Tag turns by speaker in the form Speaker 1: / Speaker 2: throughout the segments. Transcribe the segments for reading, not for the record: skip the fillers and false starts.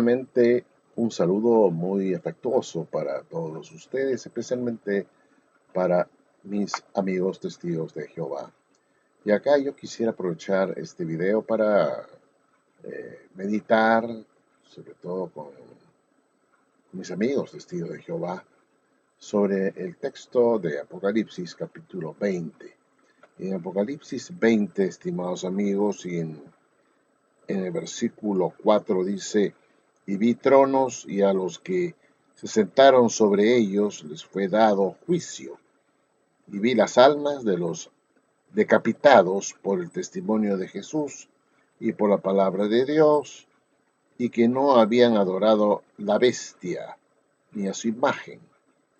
Speaker 1: Primeramente, un saludo muy afectuoso para todos ustedes, especialmente para mis amigos testigos de Jehová. Y acá yo quisiera aprovechar este video para meditar, sobre todo con mis amigos testigos de Jehová, sobre el texto de Apocalipsis capítulo 20. En Apocalipsis 20, estimados amigos, y en el versículo 4 dice: y vi tronos, y a los que se sentaron sobre ellos les fue dado juicio. Y vi las almas de los decapitados por el testimonio de Jesús y por la palabra de Dios, y que no habían adorado la bestia ni a su imagen,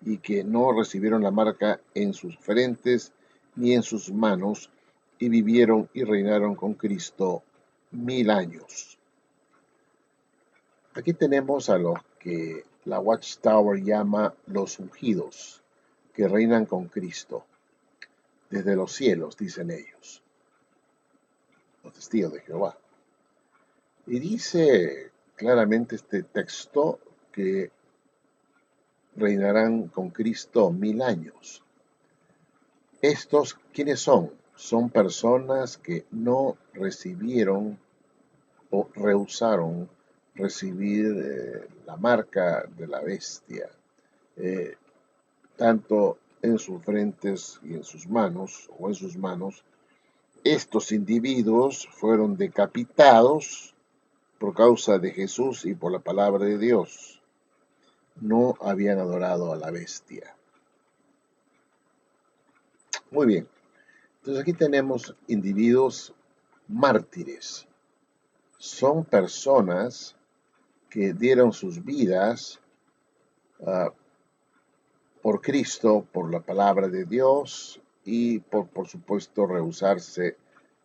Speaker 1: y que no recibieron la marca en sus frentes ni en sus manos, y vivieron y reinaron con Cristo 1000 años. Aquí tenemos a los que la Watchtower llama los ungidos, que reinan con Cristo desde los cielos, dicen ellos, los testigos de Jehová. Y dice claramente este texto que reinarán con Cristo 1000 años. ¿Estos quiénes son? Son personas que no recibieron o rehusaron recibir la marca de la bestia, tanto en sus frentes y en sus manos, o en sus manos. Estos individuos fueron decapitados por causa de Jesús y por la palabra de Dios. No habían adorado a la bestia. Muy bien. Entonces aquí tenemos individuos mártires. Son personas que dieron sus vidas por Cristo, por la palabra de Dios y por supuesto, rehusarse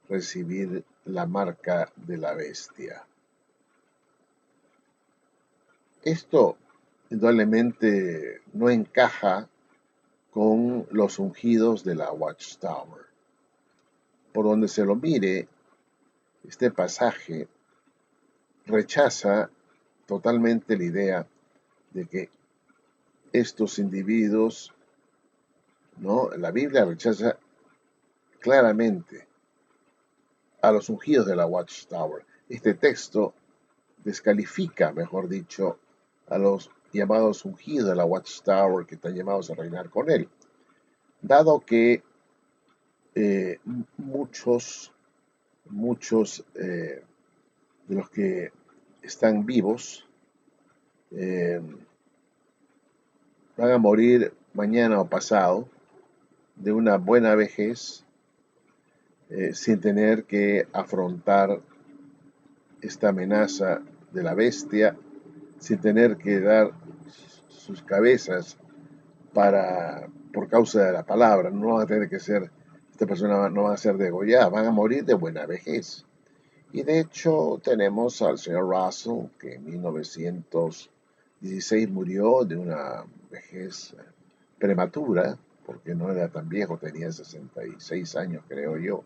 Speaker 1: recibir la marca de la bestia. Esto indudablemente no encaja con los ungidos de la Watchtower. Por donde se lo mire, este pasaje rechaza totalmente la idea de que estos individuos, ¿no? La Biblia rechaza claramente a los ungidos de la Watchtower. Este texto descalifica, mejor dicho, a los llamados ungidos de la Watchtower que están llamados a reinar con él, dado que muchos de los que están vivos van a morir mañana o pasado de una buena vejez, sin tener que afrontar esta amenaza de la bestia, sin tener que dar sus cabezas por causa de la palabra. No van a tener que ser, esta persona no va a ser degollada, van a morir de buena vejez. Y de hecho tenemos al señor Russell, que en 1916 murió de una vejez prematura, porque no era tan viejo, tenía 66 años, creo yo.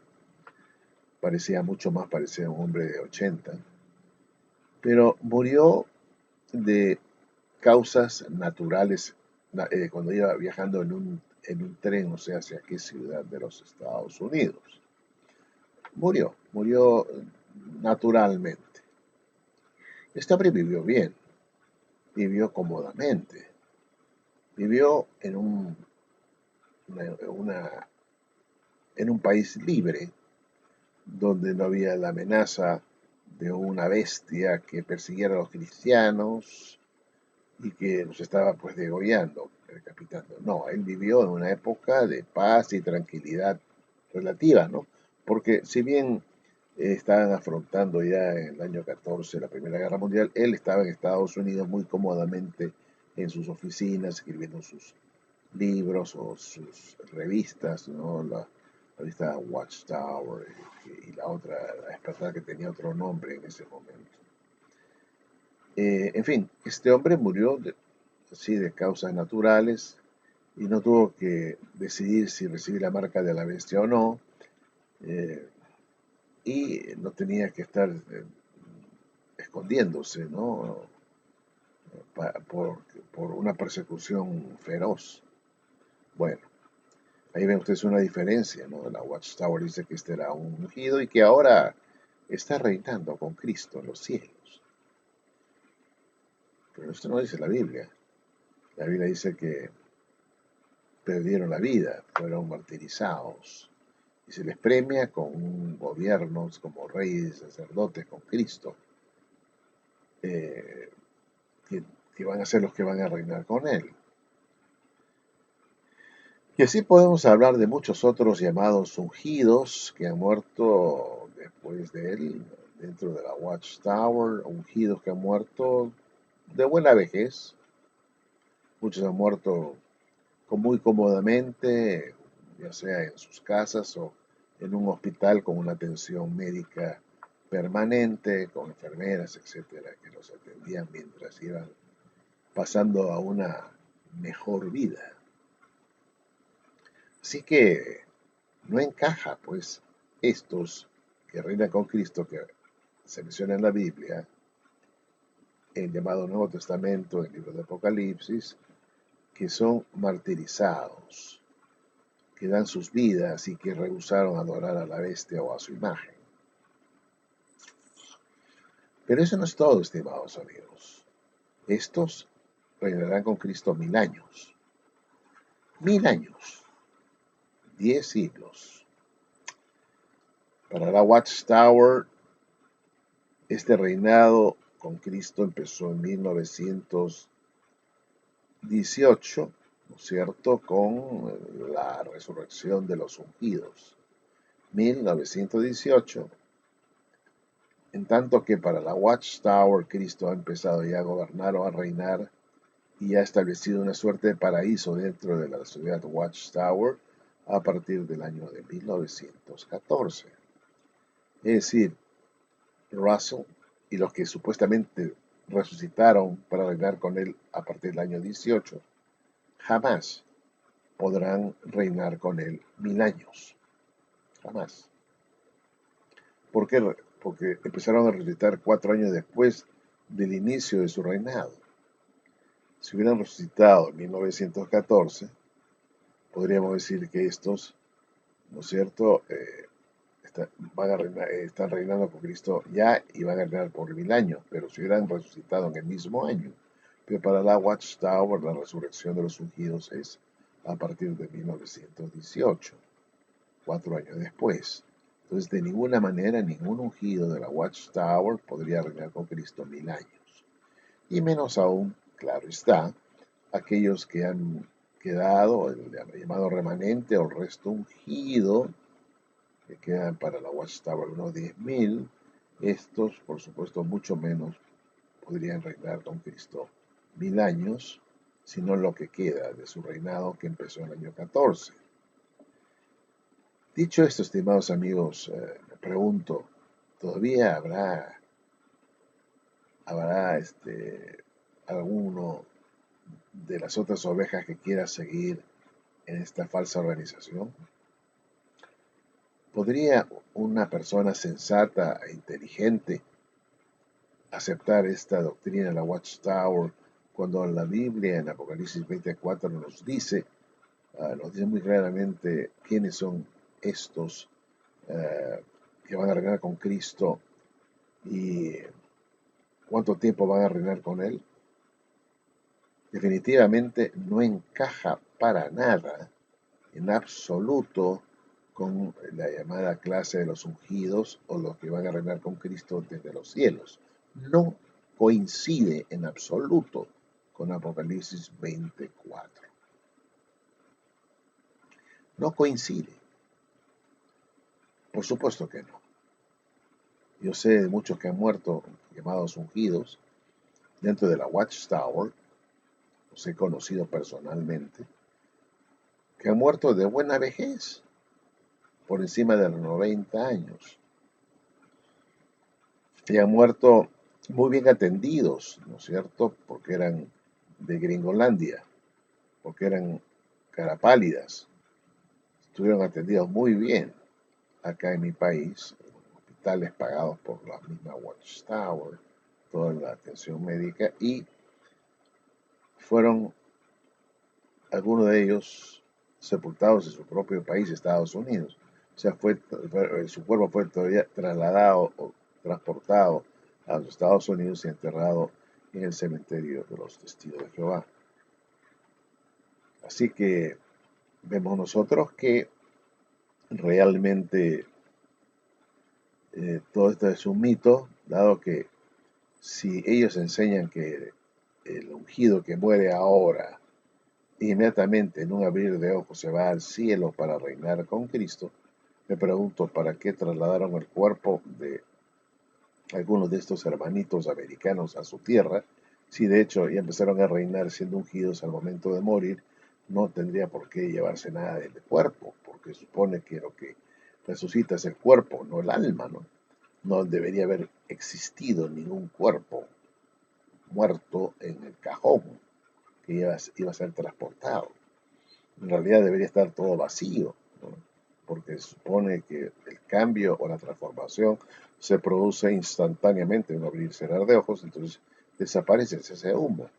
Speaker 1: Parecía un hombre de 80. Pero murió de causas naturales cuando iba viajando en un tren, no sé hacia qué ciudad de los Estados Unidos. Murió naturalmente. Este hombre vivió bien, vivió cómodamente, vivió en un país libre, donde no había la amenaza de una bestia que persiguiera a los cristianos y que los estaba pues degollando, decapitando. No, él vivió en una época de paz y tranquilidad relativa, ¿no? Porque si bien estaban afrontando ya en el año 14 la Primera Guerra Mundial, él estaba en Estados Unidos muy cómodamente en sus oficinas, escribiendo sus libros o sus revistas, ¿no? La revista Watchtower y la otra, la despertar, que tenía otro nombre en ese momento. En fin, este hombre murió de causas naturales y no tuvo que decidir si recibir la marca de la bestia o no, y no tenía que estar escondiéndose, ¿no? por una persecución feroz. Bueno, ahí ven ustedes una diferencia, ¿no? La Watchtower dice que este era un ungido y que ahora está reinando con Cristo en los cielos. Pero esto no dice la Biblia. La Biblia dice que perdieron la vida, fueron martirizados. Y se les premia con gobiernos como reyes y sacerdotes con Cristo, eh, que, que van a ser los que van a reinar con Él. Y así podemos hablar de muchos otros llamados ungidos que han muerto después de Él, dentro de la Watchtower, ungidos que han muerto de buena vejez. Muchos han muerto muy cómodamente, ya sea en sus casas o en un hospital con una atención médica permanente, con enfermeras, etcétera, que los atendían mientras iban pasando a una mejor vida. Así que no encaja, pues, estos que reinan con Cristo, que se menciona en la Biblia, el llamado Nuevo Testamento, el libro de Apocalipsis, que son martirizados, que dan sus vidas y que rehusaron adorar a la bestia o a su imagen. Pero eso no es todo, estimados amigos. Estos reinarán con Cristo 1000 años. 1000 años. 10 siglos. Para la Watchtower, este reinado con Cristo empezó en 1918, ¿no es cierto?, con la resurrección de los ungidos. 1918. En tanto que para la Watchtower, Cristo ha empezado ya a gobernar o a reinar y ha establecido una suerte de paraíso dentro de la ciudad Watchtower a partir del año de 1914. Es decir, Russell y los que supuestamente resucitaron para reinar con él a partir del año 18, jamás podrán reinar con él 1000 años. Jamás. ¿Por qué? Porque empezaron a resucitar 4 años después del inicio de su reinado. Si hubieran resucitado en 1914, podríamos decir que estos, ¿no es cierto?, están reinando con Cristo ya y van a reinar por 1000 años, pero si hubieran resucitado en el mismo año. Pero para la Watchtower, la resurrección de los ungidos es a partir de 1918, 4 años después. Entonces, de ninguna manera, ningún ungido de la Watchtower podría reinar con Cristo 1000 años. Y menos aún, claro está, aquellos que han quedado, el llamado remanente o el resto ungido, que quedan para la Watchtower unos 10.000, estos, por supuesto, mucho menos podrían reinar con Cristo 1000 años, sino lo que queda de su reinado que empezó en el año 14. Dicho esto, estimados amigos, me pregunto, ¿todavía habrá alguno de las otras ovejas que quiera seguir en esta falsa organización? ¿Podría una persona sensata e inteligente aceptar esta doctrina de la Watchtower cuando la Biblia en Apocalipsis 24 nos dice muy claramente quiénes son estos que van a reinar con Cristo y cuánto tiempo van a reinar con Él? Definitivamente no encaja para nada, en absoluto, con la llamada clase de los ungidos o los que van a reinar con Cristo desde los cielos. No coincide en absoluto con Apocalipsis 24. No coincide. Por supuesto que no. Yo sé de muchos que han muerto llamados ungidos dentro de la Watchtower, los he conocido personalmente, que han muerto de buena vejez, por encima de los 90 años, y han muerto muy bien atendidos, ¿no es cierto?, porque eran de Gringolandia, porque eran carapálidas, estuvieron atendidos muy bien acá en mi país, hospitales pagados por la misma Watchtower, toda la atención médica, y fueron algunos de ellos sepultados en su propio país, Estados Unidos. O sea, su cuerpo fue todavía trasladado o transportado a los Estados Unidos y enterrado en el cementerio de los Testigos de Jehová. Así que vemos nosotros que realmente todo esto es un mito, dado que si ellos enseñan que el ungido que muere ahora, inmediatamente en un abrir de ojos se va al cielo para reinar con Cristo, me pregunto para qué trasladaron el cuerpo de algunos de estos hermanitos americanos a su tierra, si de hecho ya empezaron a reinar siendo ungidos al momento de morir, no tendría por qué llevarse nada del cuerpo, porque supone que lo que resucita es el cuerpo, no el alma, ¿no? No debería haber existido ningún cuerpo muerto en el cajón que iba a ser transportado. En realidad debería estar todo vacío, ¿no? Porque se supone que el cambio o la transformación se produce instantáneamente en un abrir y cerrar de ojos, entonces desaparece ese humo.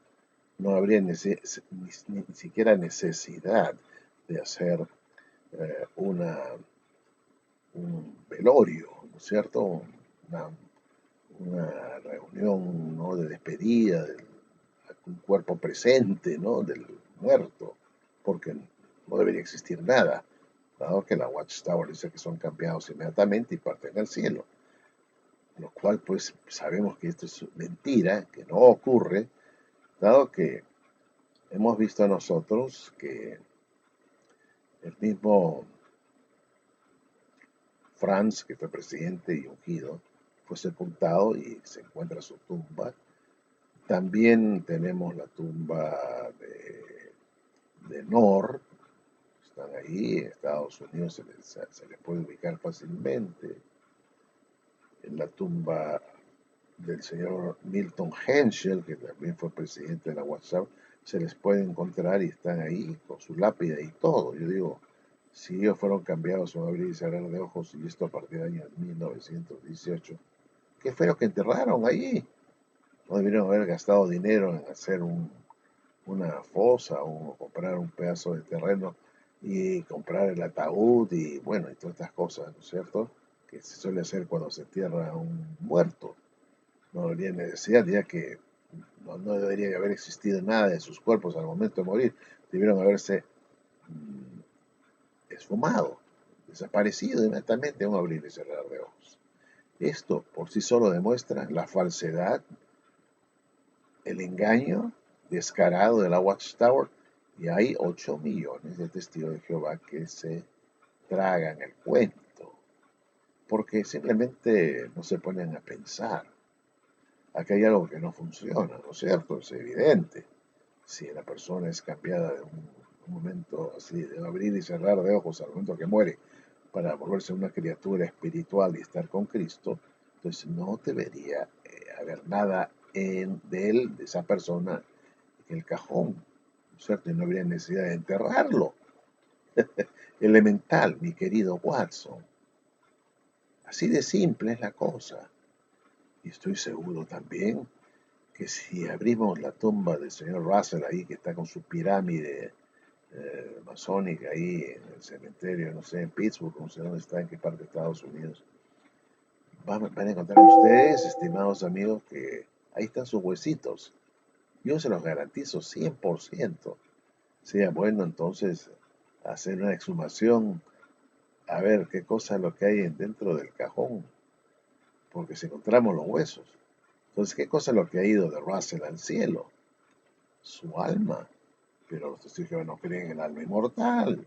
Speaker 1: No habría ni siquiera necesidad de hacer un velorio, ¿no es cierto? Una, una reunión, ¿no?, de despedida de un cuerpo presente, ¿no?, del muerto, porque no debería existir nada, dado que la Watchtower dice que son cambiados inmediatamente y parten al cielo, lo cual pues sabemos que esto es mentira, que no ocurre, dado que hemos visto nosotros que el mismo Franz, que fue presidente y ungido, fue sepultado y se encuentra su tumba. También tenemos la tumba de Nor, están ahí, en Estados Unidos se les puede ubicar fácilmente. En la tumba del señor Milton Henschel, que también fue presidente de la WhatsApp, se les puede encontrar y están ahí con su lápida y todo. Yo digo, si ellos fueron cambiados a un abrir y cerrar de ojos, y esto a partir del año 1918, ¿qué fue lo que enterraron allí? No debieron haber gastado dinero en hacer una fosa o comprar un pedazo de terreno y comprar el ataúd y bueno, y todas estas cosas, ¿no es cierto?, que se suele hacer cuando se entierra un muerto. No habría necesidad, ya que no debería haber existido nada de sus cuerpos al momento de morir. Debieron haberse esfumado, desaparecido inmediatamente en un abrir y cerrar de ojos. Esto por sí solo demuestra la falsedad, el engaño descarado de la Watchtower, y hay 8 millones de testigos de Jehová que se tragan el cuento, porque simplemente no se ponen a pensar. Aquí hay algo que no funciona, ¿no es cierto? Es evidente. Si la persona es cambiada de un momento así, de abrir y cerrar de ojos al momento que muere, para volverse una criatura espiritual y estar con Cristo, entonces no debería haber nada de él, de esa persona, en el cajón, ¿no es cierto? Y no habría necesidad de enterrarlo. Elemental, mi querido Watson. Así de simple es la cosa. Y estoy seguro también que si abrimos la tumba del señor Russell ahí, que está con su pirámide masónica ahí en el cementerio, no sé, en Pittsburgh, no sé dónde está, en qué parte de Estados Unidos, van a encontrar ustedes, estimados amigos, que ahí están sus huesitos. Yo se los garantizo 100%. Sería bueno entonces hacer una exhumación a ver qué cosa es lo que hay dentro del cajón, porque si encontramos los huesos, entonces qué cosa es lo que ha ido de Russell al cielo, su alma, pero los testigos no creen en el alma inmortal.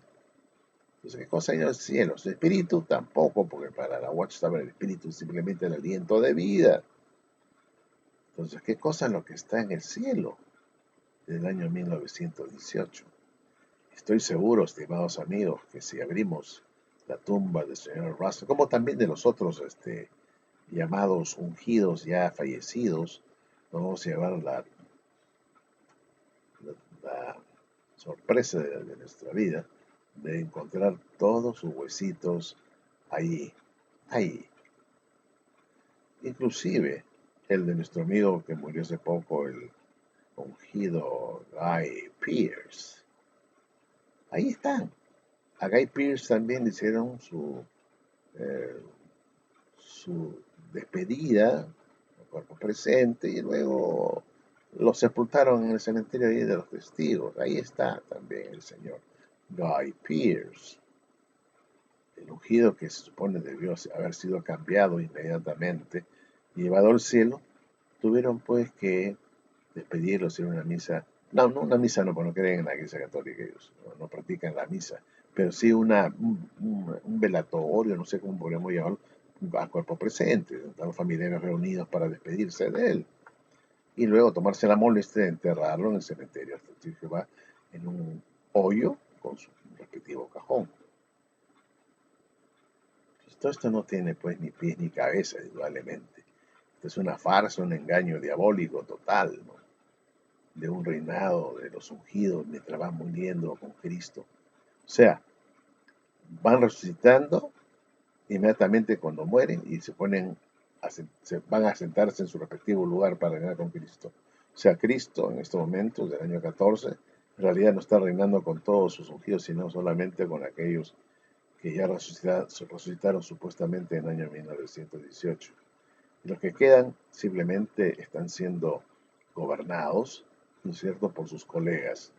Speaker 1: Entonces, ¿qué cosa hay en el cielo? Su espíritu tampoco, porque para la Watchtower el espíritu es simplemente el aliento de vida. Entonces, ¿qué cosa es lo que está en el cielo del año 1918? Estoy seguro, estimados amigos, que si abrimos la tumba del señor Russell, como también de los otros llamados ungidos ya fallecidos, no vamos a llevar la sorpresa de nuestra vida de encontrar todos sus huesitos allí, ahí. Inclusive el de nuestro amigo que murió hace poco, el ungido Guy Pearce. Ahí están. A Guy Pearce también le hicieron eh, su despedida, el cuerpo presente, y luego lo sepultaron en el cementerio ahí de los testigos. Ahí está también el señor Guy Pearce. El ungido que se supone debió haber sido cambiado inmediatamente y llevado al cielo, tuvieron pues que despedirlo, hacer una misa. No, no una misa no, porque no creen en la Iglesia Católica, ellos no practican la misa, pero sí un velatorio, no sé cómo podríamos llamarlo, a cuerpo presente, están los familiares reunidos para despedirse de él y luego tomarse la molestia de enterrarlo en el cementerio hasta que va en un hoyo con su respectivo cajón. Pues todo esto no tiene pues ni pies ni cabeza, indudablemente. Esto es una farsa, un engaño diabólico total, ¿no? De un reinado de los ungidos mientras van muriendo con Cristo. O sea, van resucitando inmediatamente cuando mueren y se van a sentarse en su respectivo lugar para reinar con Cristo. O sea, Cristo en estos momentos del año 14 en realidad no está reinando con todos sus ungidos, sino solamente con aquellos que ya resucitaron supuestamente en el año 1918. Y los que quedan simplemente están siendo gobernados, ¿no es cierto?, por sus colegas,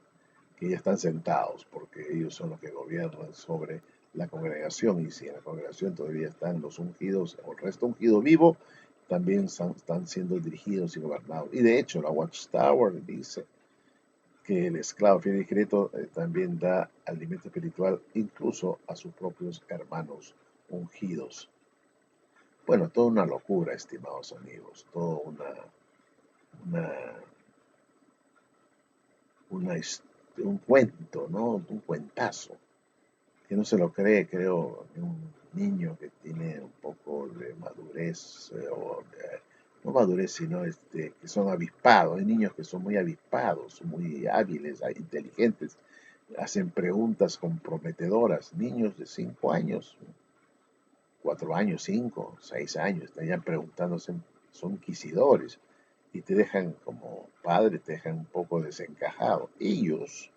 Speaker 1: que ya están sentados, porque ellos son los que gobiernan sobre la congregación, y si en la congregación todavía están los ungidos, o el resto ungido vivo, también están siendo dirigidos y gobernados. Y de hecho, la Watchtower dice que el esclavo fiel y discreto también da alimento espiritual incluso a sus propios hermanos ungidos. Bueno, toda una locura, estimados amigos, todo una, una un cuento, ¿no? Un cuentazo, que no se lo cree, creo, un niño que tiene un poco de madurez, no madurez, sino que son avispados. Hay niños que son muy avispados, muy hábiles, inteligentes, hacen preguntas comprometedoras. Niños de 5 años, 4 años, 5, 6 años, están ya preguntándose, son inquisidores y te dejan como padre, te dejan un poco desencajado. Ellos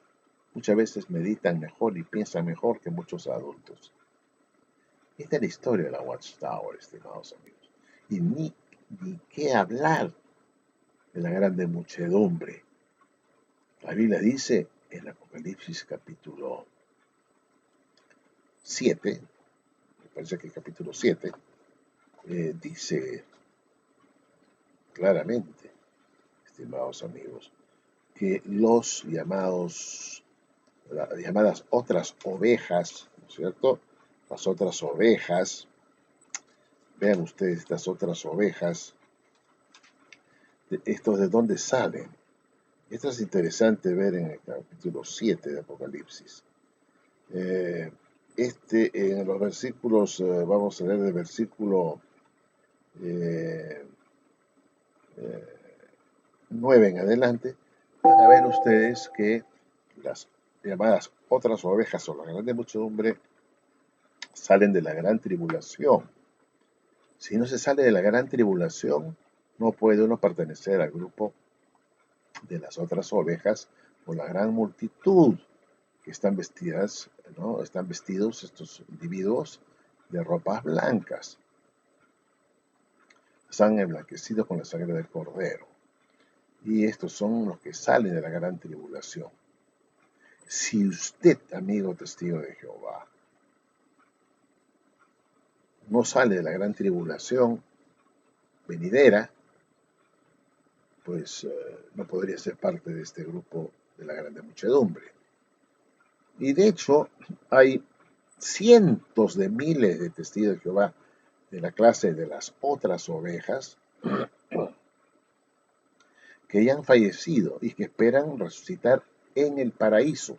Speaker 1: muchas veces meditan mejor y piensan mejor que muchos adultos. Esta es la historia de la Watchtower, estimados amigos. Y ni qué hablar de la grande muchedumbre. La Biblia dice en Apocalipsis capítulo 7, me parece que el capítulo 7, dice claramente, estimados amigos, que las llamadas otras ovejas, ¿no es cierto? Las otras ovejas, vean ustedes estas otras ovejas, estos de dónde salen. Esto es interesante ver en el capítulo 7 de Apocalipsis. En los versículos, vamos a leer del versículo 9 en adelante, van a ver ustedes que las llamadas otras ovejas o la grande muchedumbre salen de la gran tribulación. Si no se sale de la gran tribulación, no puede uno pertenecer al grupo de las otras ovejas o la gran multitud que están vestidas, ¿no? Están vestidos estos individuos de ropas blancas. Están emblanquecidos con la sangre del Cordero. Y estos son los que salen de la gran tribulación. Si usted, amigo testigo de Jehová, no sale de la gran tribulación venidera, pues no podría ser parte de este grupo de la grande muchedumbre. Y de hecho, hay cientos de miles de testigos de Jehová de la clase de las otras ovejas que ya han fallecido y que esperan resucitar en el paraíso.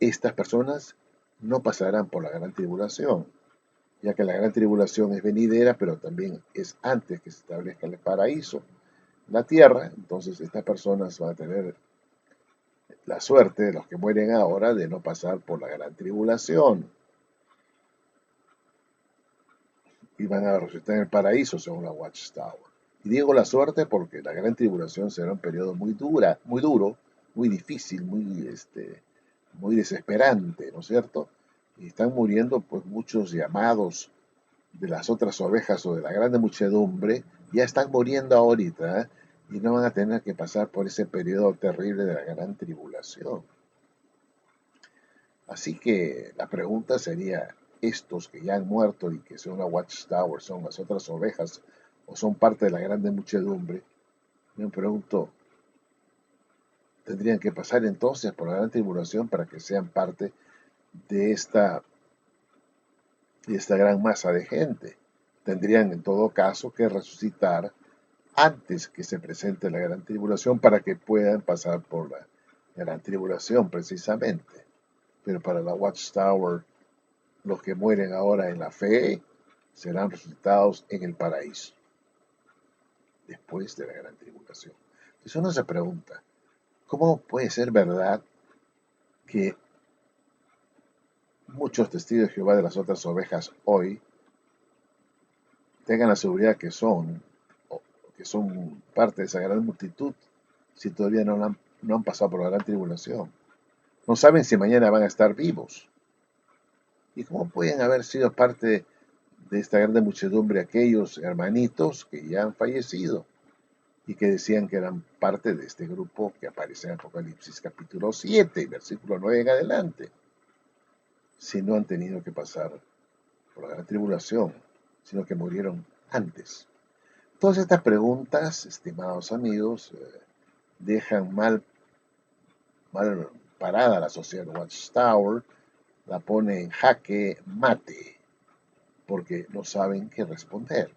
Speaker 1: Estas personas no pasarán por la gran tribulación, ya que la gran tribulación es venidera, pero también es antes que se establezca el paraíso, la tierra. Entonces estas personas van a tener la suerte de los que mueren ahora de no pasar por la gran tribulación y van a resucitar en el paraíso según la Watchtower. Y digo la suerte porque la gran tribulación será un periodo muy duro, muy difícil, muy desesperante, ¿no es cierto? Y están muriendo pues muchos llamados de las otras ovejas o de la grande muchedumbre, ya están muriendo ahorita, ¿eh? Y no van a tener que pasar por ese periodo terrible de la gran tribulación. Así que la pregunta sería, estos que ya han muerto y que son la Watchtower, son las otras ovejas o son parte de la grande muchedumbre, me pregunto, ¿tendrían que pasar entonces por la gran tribulación para que sean parte de esta gran masa de gente? Tendrían en todo caso que resucitar antes que se presente la gran tribulación para que puedan pasar por la gran tribulación precisamente. Pero para la Watchtower, los que mueren ahora en la fe serán resucitados en el paraíso, después de la gran tribulación. Entonces uno se pregunta, ¿cómo puede ser verdad que muchos testigos de Jehová de las otras ovejas hoy tengan la seguridad que son parte de esa gran multitud, si todavía no han pasado por la gran tribulación? No saben si mañana van a estar vivos. ¿Y cómo pueden haber sido parte de esta grande muchedumbre aquellos hermanitos que ya han fallecido y que decían que eran parte de este grupo que aparece en Apocalipsis capítulo 7, versículo 9 en adelante, si no han tenido que pasar por la gran tribulación, sino que murieron antes? Todas estas preguntas, estimados amigos, dejan mal parada a la sociedad Watchtower, la pone en jaque mate, porque no saben qué responder.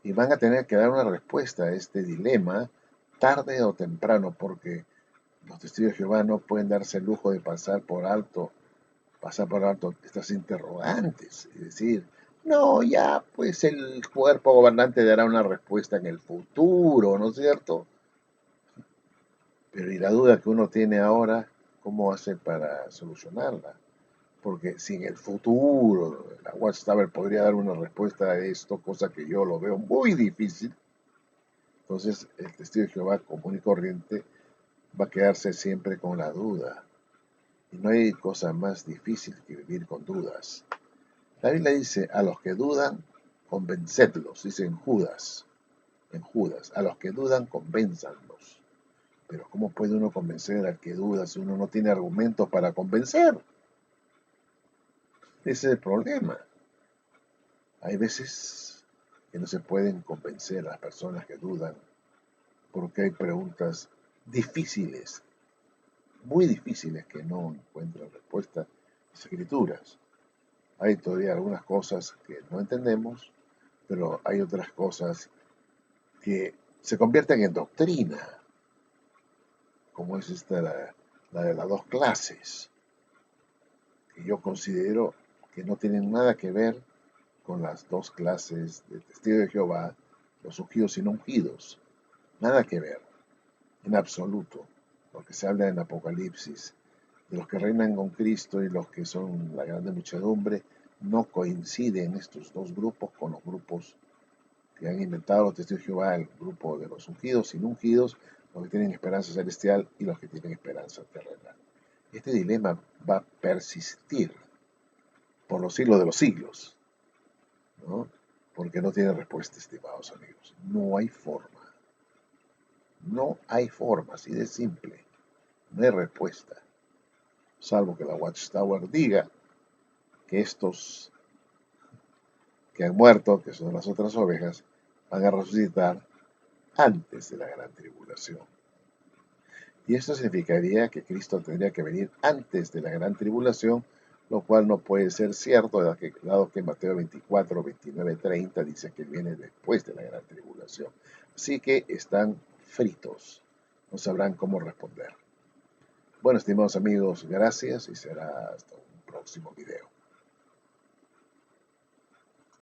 Speaker 1: Y van a tener que dar una respuesta a este dilema tarde o temprano, porque los testigos de Jehová no pueden darse el lujo de pasar por alto estas interrogantes, es decir, no, ya pues el cuerpo gobernante dará una respuesta en el futuro, ¿no es cierto? Pero y la duda que uno tiene ahora, ¿cómo hace para solucionarla? Porque si en el futuro la Watchtower podría dar una respuesta a esto, cosa que yo lo veo muy difícil, entonces el testigo de Jehová común y corriente va a quedarse siempre con la duda. Y no hay cosa más difícil que vivir con dudas. La Biblia dice, a los que dudan, convencedlos, dice en Judas, a los que dudan, convénzanlos. Pero ¿cómo puede uno convencer al que duda si uno no tiene argumentos para convencer? Ese es el problema. Hay veces que no se pueden convencer a las personas que dudan porque hay preguntas difíciles, muy difíciles que no encuentran respuesta en las escrituras. Hay todavía algunas cosas que no entendemos, pero hay otras cosas que se convierten en doctrina, como es la de las dos clases, que yo considero que no tienen nada que ver con las dos clases de testigos de Jehová, los ungidos y no ungidos. Nada que ver, en absoluto. Lo que se habla en Apocalipsis, de los que reinan con Cristo y los que son la grande muchedumbre, no coinciden estos dos grupos con los grupos que han inventado los testigos de Jehová, el grupo de los ungidos y no ungidos, los que tienen esperanza celestial y los que tienen esperanza terrenal. Este dilema va a persistir por los siglos de los siglos, ¿no? Porque no tiene respuesta, estimados amigos. No hay forma. No hay forma, así de simple. No hay respuesta. Salvo que la Watchtower diga que estos que han muerto, que son las otras ovejas, van a resucitar antes de la gran tribulación. Y esto significaría que Cristo tendría que venir antes de la gran tribulación, lo cual no puede ser cierto, dado que Mateo 24, 29, 30 dice que viene después de la gran tribulación. Así que están fritos, no sabrán cómo responder. Bueno, estimados amigos, gracias y será hasta un próximo video.